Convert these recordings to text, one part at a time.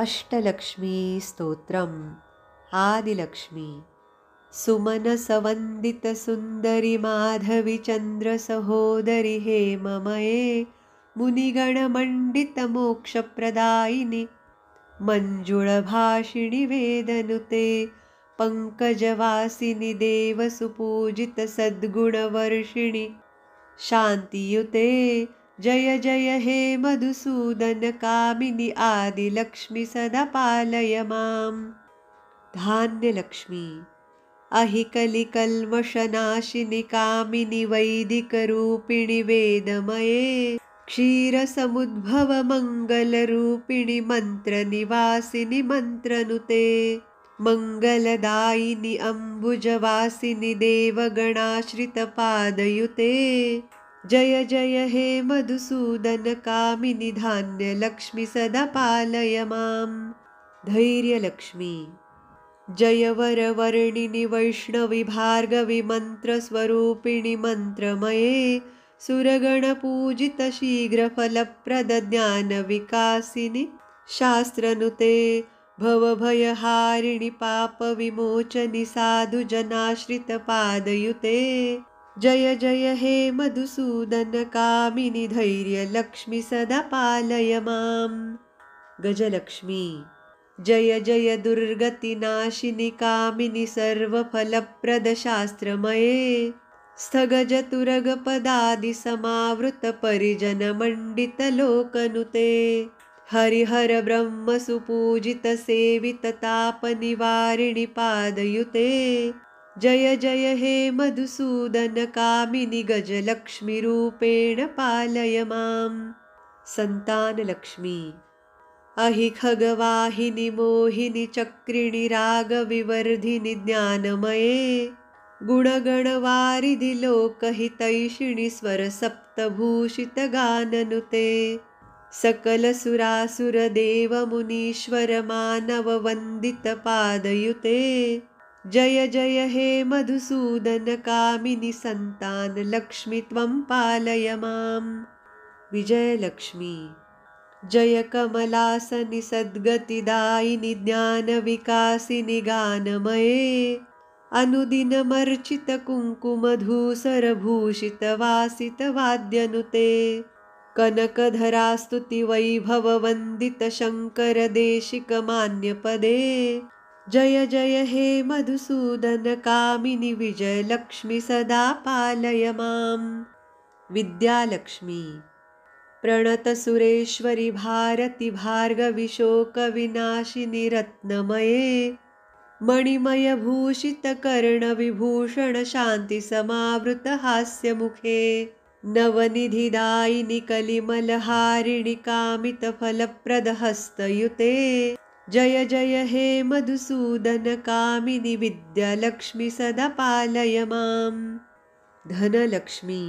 अष्टलक्ष्मी स्तोत्रम् आदिलक्ष्मी सुमनसवन्दितसुन्दरि माधवि चन्द्रसहोदरि हेममये मुनिगणमण्डितमोक्षप्रदायिनि मञ्जुळभाषिणि वेदनुते पङ्कजवासिनि देवसुपूजितसद्गुणवर्षिणि शान्तियुते जय जय हे मधुसूदन कामिनि आदिलक्ष्मि सदा पालय माम्। धान्यलक्ष्मी अहिकलिकल्मषनाशिनि कामिनि वैदिकरूपिणि वेदमये क्षीरसमुद्भवमङ्गलरूपिणि मन्त्रनिवासिनि मन्त्रनुते मङ्गलदायिनि अम्बुजवासिनि देवगणाश्रितपादयुते जय जय हे मधुसूदन कामिनि धान्यलक्ष्मि सदा पालय माम्। धैर्यलक्ष्मी जय वरवर्णिनि वैष्णवि भार्गवि मन्त्रस्वरूपिणि मन्त्रमये सुरगणपूजित शीघ्रफलप्रदज्ञानविकासिनि शास्त्रनुते भवभयहारिणि पापविमोचनि साधुजनाश्रितपादयुते जय जय हे मधुसूदन कामिनि धैर्यलक्ष्मि सदा पालय माम्। गजलक्ष्मी जय जय दुर्गतिनाशिनि कामिनि सर्वफलप्रदशास्त्रमये स्थगजतुरगपदादिसमावृतपरिजनमण्डितलोकनुते हरिहर ब्रह्मसुपूजितसेविततापनिवारिणि पादयुते जय जय हे मधुसूदन कामिनि गजलक्ष्मीरूपेण पालय माम्। सन्तानलक्ष्मी अहिखगवाहिनि मोहिनि चक्रिणि रागविवर्धिनि ज्ञानमये गुणगणवारिधि लोकहितैषिणि स्वरसप्तभूषितगाननुते सकलसुरासुरदेवमुनीश्वर मानववन्दितपादयुते जय जय हे मधुसूदन कामिनि सन्तानलक्ष्मि त्वं पालय माम्। विजयलक्ष्मी जय कमलासनि सद्गतिदायिनि ज्ञानविकासिनि गानमये अनुदिनमर्चितकुङ्कुमधूसरभूषितवासितवाद्यनुते कनकधरास्तुतिवैभववन्दितशङ्करदेशिकमान्यपदे जय जय हे मधुसूदन कामिनि विजयलक्ष्मि सदा पालय माम्। विद्यालक्ष्मी प्रणतसुरेश्वरि भारति भार्गवि शोकविनाशिनि रत्नमये मणिमयभूषितकर्णविभूषणशान्तिसमावृतहास्यमुखे नवनिधिदायिनि कलिमलहारिणि कामितफलप्रदहस्तयुते जय जय हे मधुसूदन कामिनि विद्यालक्ष्मि सदा पालय माम्। धनलक्ष्मी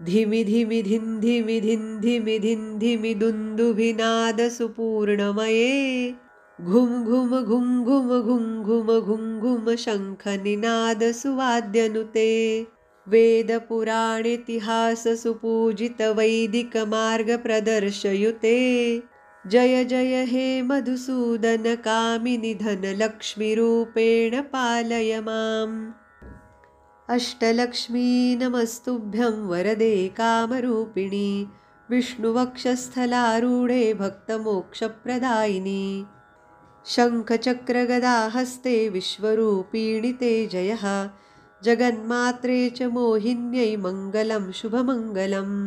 धिमि धिमि धिन् धिमि धिन् धिमि धिन् धिमि दुन्दुभिनादसुपूर्णमये घुं घुम घुं घुम घुं घुम घुं घुम शङ्खनिनादसुवाद्यनुते वेदपुराणेतिहाससुपूजितवैदिकमार्गप्रदर्शयुते जय जय हे मधुसूदन कामिनि धनलक्ष्मीरूपेण पालय माम्। अष्टलक्ष्मी नमस्तुभ्यं वरदे कामरूपिणि विष्णुवक्षस्थलारूढे भक्तमोक्षप्रदायिनि शङ्खचक्रगदाहस्ते विश्वरूपिणि ते जयः जगन्मात्रे च मोहिन्यै मङ्गलं शुभमङ्गलम्।